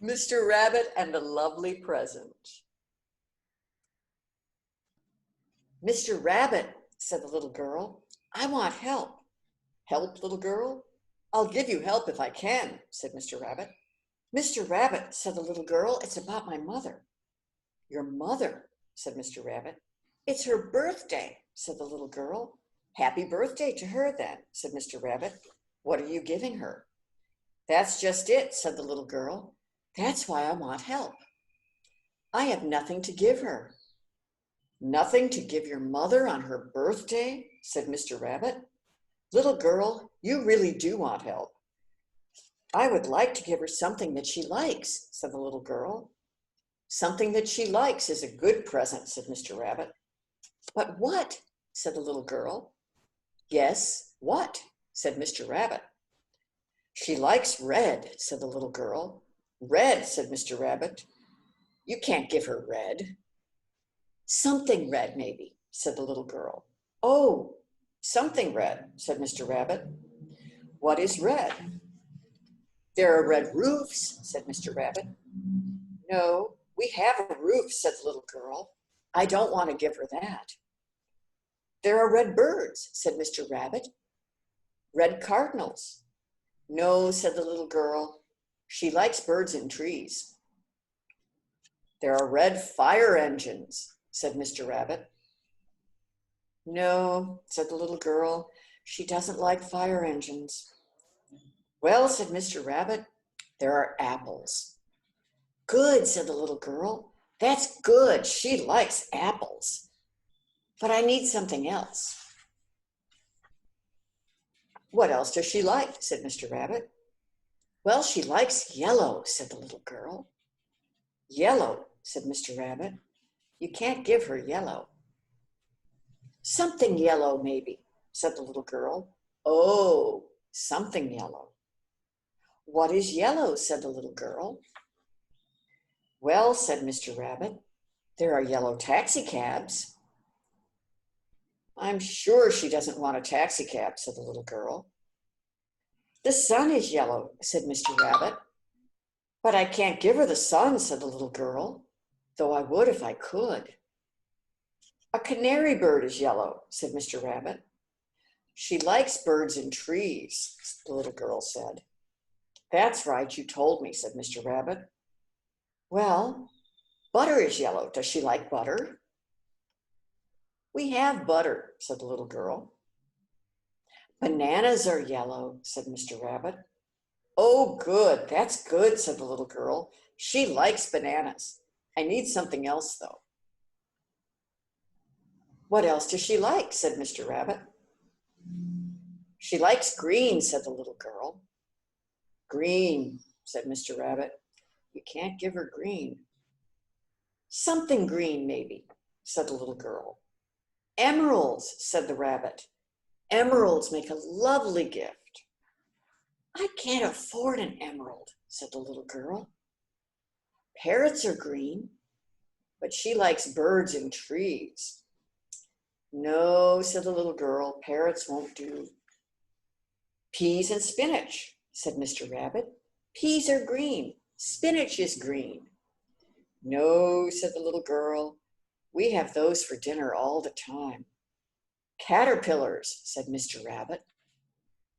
Mr. Rabbit and the Lovely Present. Mr. Rabbit, said the little girl, I want help. Help, little girl? I'll give you help if I can, said Mr. Rabbit. Mr. Rabbit, said the little girl, it's about my mother. Your mother, said Mr. Rabbit. It's her birthday, said the little girl. Happy birthday to her then, said Mr. Rabbit. What are you giving her? That's just it, said the little girl. That's why I want help. I have nothing to give her. Nothing to give your mother on her birthday, said Mr. Rabbit. Little girl, you really do want help. I would like to give her something that she likes, said the little girl. Something that she likes is a good present, said Mr. Rabbit. But what? Said the little girl. Yes, what? Said Mr. Rabbit. She likes red, said the little girl. Red, said Mr. Rabbit. You can't give her red. Something red, maybe, said the little girl. Oh, something red, said Mr. Rabbit. What is red? There are red roofs, said Mr. Rabbit. No, we have a roof, said the little girl. I don't want to give her that. There are red birds, said Mr. Rabbit. Red cardinals. No, said the little girl. She likes birds in trees. There are red fire engines, said Mr. Rabbit. No, said the little girl. She doesn't like fire engines. Well, said Mr. Rabbit, there are apples. Good, said the little girl. That's good. She likes apples. But I need something else. What else does she like? Said Mr. Rabbit. Well, she likes yellow, said the little girl. Yellow, said Mr. Rabbit. You can't give her yellow. Something yellow, maybe, said the little girl. Oh, something yellow. What is yellow? Said the little girl. Well, said Mr. Rabbit, there are yellow taxi cabs. I'm sure she doesn't want a taxi cab, said the little girl. The sun is yellow, said Mr. Rabbit. But I can't give her the sun, said the little girl, though I would if I could. A canary bird is yellow, said Mr. Rabbit. She likes birds in trees, the little girl said. That's right, you told me, said Mr. Rabbit. Well, butter is yellow. Does she like butter? We have butter, said the little girl. Bananas are yellow, said Mr. Rabbit. Oh, good, that's good, said the little girl. She likes bananas. I need something else, though. What else does she like? Said Mr. Rabbit. She likes green, said the little girl. Green, said Mr. Rabbit. You can't give her green. Something green, maybe, said the little girl. Emeralds, said the rabbit. Emeralds make a lovely gift. I can't afford an emerald, said the little girl. Parrots are green, but she likes birds in trees. No, said the little girl, parrots won't do. Peas and spinach, said Mr. Rabbit. Peas are green. Spinach is green. No, said the little girl. We have those for dinner all the time. Caterpillars, said Mr. Rabbit.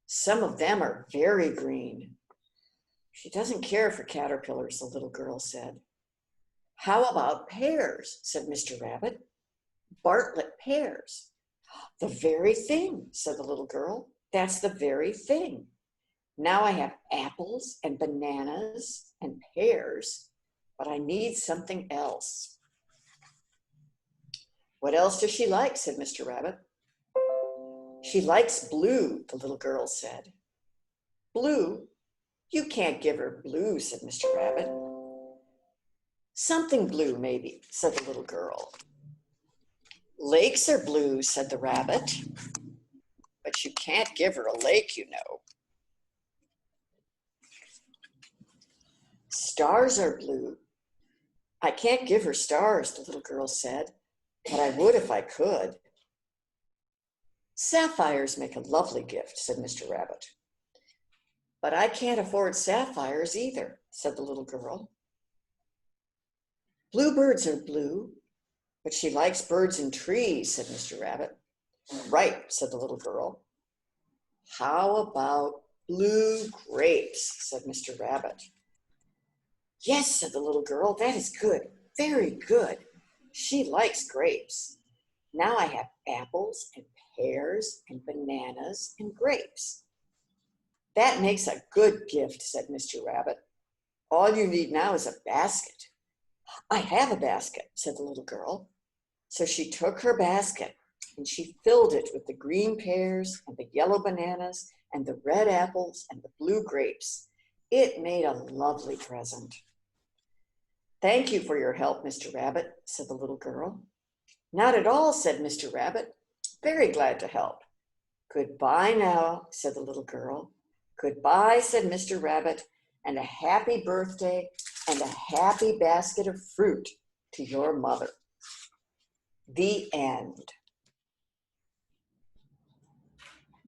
Some of them are very green. She doesn't care for caterpillars, the little girl said. How about pears, said Mr. Rabbit. Bartlett pears. The very thing, said the little girl. That's the very thing. Now I have apples and bananas and pears, but I need something else. What else does she like? Said Mr. Rabbit. She likes blue, the little girl said. Blue? You can't give her blue, said Mr. Rabbit. Something blue, maybe, said the little girl. Lakes are blue, said the rabbit. But you can't give her a lake, you know. Stars are blue. I can't give her stars, the little girl said, but I would if I could. Sapphires make a lovely gift, said Mr. Rabbit. But I can't afford sapphires either, said the little girl. Bluebirds are blue, but she likes birds and trees, said Mr. Rabbit. Right, said the little girl. How about blue grapes, said Mr. Rabbit. Yes, said the little girl, that is good, very good. She likes grapes. Now I have apples and pears and bananas and grapes. That makes a good gift, said Mr. Rabbit. All you need now is a basket. I have a basket, said the little girl. So she took her basket and she filled it with the green pears and the yellow bananas and the red apples and the blue grapes. It made a lovely present. Thank you for your help, Mr. Rabbit, said the little girl. Not at all, said Mr. Rabbit. Very glad to help. Goodbye now, said the little girl. Goodbye, said Mr. Rabbit, and a happy birthday and a happy basket of fruit to your mother. The end.